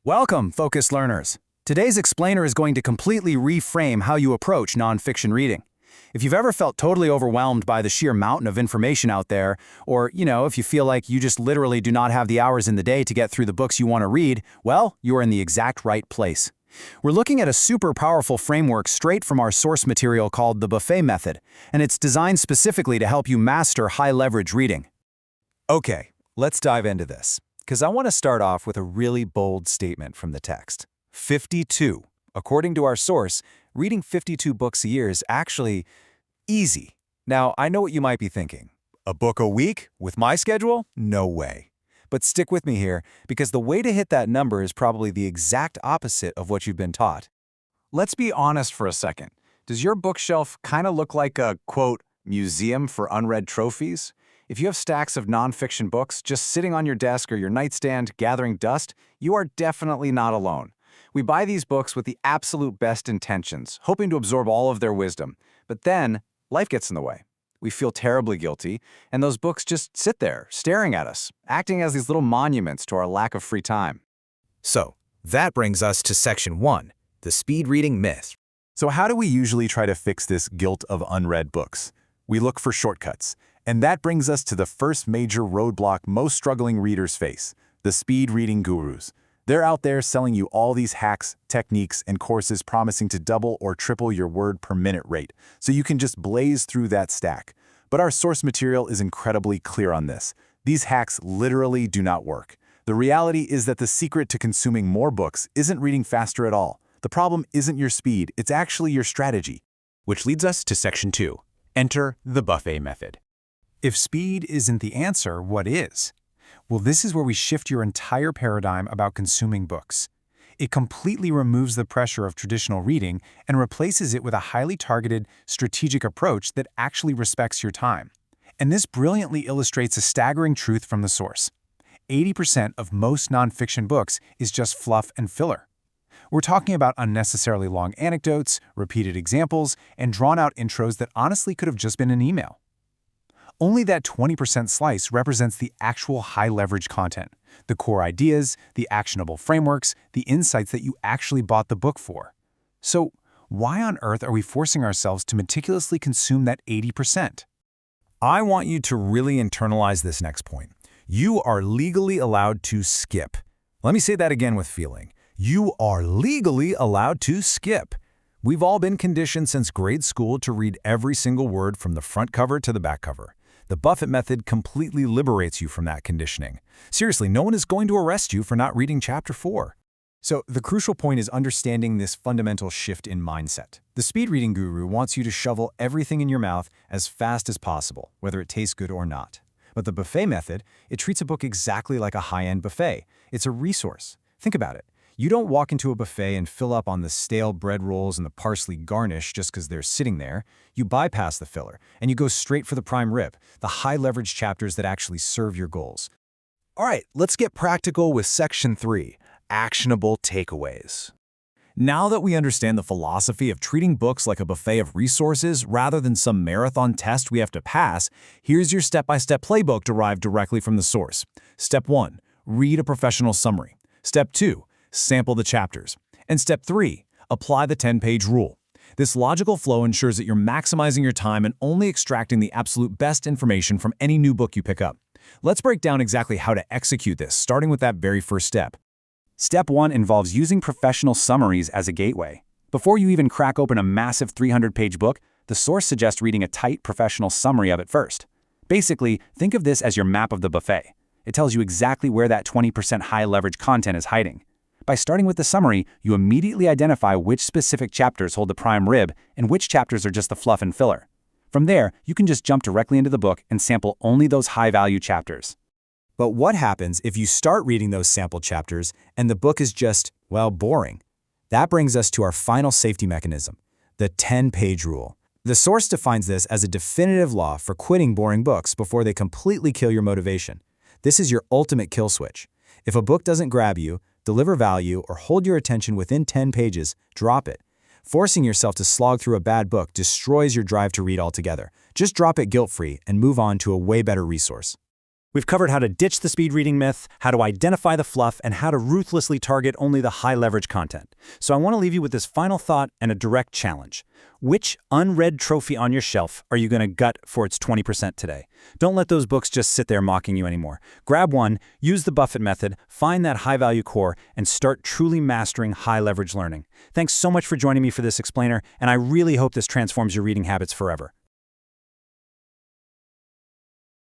Welcome, focused learners. Today's explainer is going to completely reframe how you approach nonfiction reading. If you've ever felt totally overwhelmed by the sheer mountain of information out there, or, if you feel like you just literally do not have the hours in the day to get through the books you want to read, well, you are in the exact right place. We're looking at a super powerful framework straight from our source material called the buffet method, and it's designed specifically to help you master high-leverage reading. Okay, let's dive into this, because I want to start off with a really bold statement from the text. 52. According to our source, reading 52 books a year is actually easy. Now, I know what you might be thinking. A book a week? With my schedule? No way. But stick with me here, because the way to hit that number is probably the exact opposite of what you've been taught. Let's be honest for a second. Does your bookshelf kind of look like a, quote, museum for unread trophies? If you have stacks of nonfiction books just sitting on your desk or your nightstand gathering dust, you are definitely not alone. We buy these books with the absolute best intentions, hoping to absorb all of their wisdom. But then, life gets in the way. We feel terribly guilty, and those books just sit there, staring at us, acting as these little monuments to our lack of free time. So, that brings us to Section 1, the speed reading myth. So how do we usually try to fix this guilt of unread books? We look for shortcuts. And that brings us to the first major roadblock most struggling readers face, the speed reading gurus. They're out there selling you all these hacks, techniques, and courses promising to double or triple your word per minute rate, so you can just blaze through that stack. But our source material is incredibly clear on this. These hacks literally do not work. The reality is that the secret to consuming more books isn't reading faster at all. The problem isn't your speed, it's actually your strategy. Which leads us to Section 2. Enter the buffet method. If speed isn't the answer, what is? Well, this is where we shift your entire paradigm about consuming books. It completely removes the pressure of traditional reading and replaces it with a highly targeted, strategic approach that actually respects your time. And this brilliantly illustrates a staggering truth from the source. 80% of most nonfiction books is just fluff and filler. We're talking about unnecessarily long anecdotes, repeated examples, and drawn-out intros that honestly could have just been an email. Only that 20% slice represents the actual high-leverage content, the core ideas, the actionable frameworks, the insights that you actually bought the book for. So, why on earth are we forcing ourselves to meticulously consume that 80%? I want you to really internalize this next point. You are legally allowed to skip. Let me say that again with feeling. You are legally allowed to skip. We've all been conditioned since grade school to read every single word from the front cover to the back cover. The Buffett method completely liberates you from that conditioning. Seriously, no one is going to arrest you for not reading Chapter 4. So the crucial point is understanding this fundamental shift in mindset. The speed reading guru wants you to shovel everything in your mouth as fast as possible, whether it tastes good or not. But the buffet method, it treats a book exactly like a high-end buffet. It's a resource. Think about it. You don't walk into a buffet and fill up on the stale bread rolls and the parsley garnish just because they're sitting there. You bypass the filler, and you go straight for the prime rib, the high-leverage chapters that actually serve your goals. All right, let's get practical with Section 3, actionable takeaways. Now that we understand the philosophy of treating books like a buffet of resources rather than some marathon test we have to pass, here's your step-by-step playbook derived directly from the source. Step 1, read a professional summary. Step 2, sample the chapters. And Step 3, apply the 10-page rule. This logical flow ensures that you're maximizing your time and only extracting the absolute best information from any new book you pick up. Let's break down exactly how to execute this, starting with that very first step. Step 1 involves using professional summaries as a gateway. Before you even crack open a massive 300-page book, the source suggests reading a tight professional summary of it first. Basically, think of this as your map of the buffet. It tells you exactly where that 20% high-leverage content is hiding. By starting with the summary, you immediately identify which specific chapters hold the prime rib and which chapters are just the fluff and filler. From there, you can just jump directly into the book and sample only those high-value chapters. But what happens if you start reading those sample chapters and the book is just, well, boring? That brings us to our final safety mechanism, the 10-page rule. The source defines this as a definitive law for quitting boring books before they completely kill your motivation. This is your ultimate kill switch. If a book doesn't grab you, deliver value, or hold your attention within 10 pages, drop it. Forcing yourself to slog through a bad book destroys your drive to read altogether. Just drop it guilt-free and move on to a way better resource. We've covered how to ditch the speed reading myth, how to identify the fluff, and how to ruthlessly target only the high-leverage content. So I want to leave you with this final thought and a direct challenge. Which unread trophy on your shelf are you going to gut for its 20% today? Don't let those books just sit there mocking you anymore. Grab one, use the Buffett method, find that high-value core, and start truly mastering high-leverage learning. Thanks so much for joining me for this explainer, and I really hope this transforms your reading habits forever.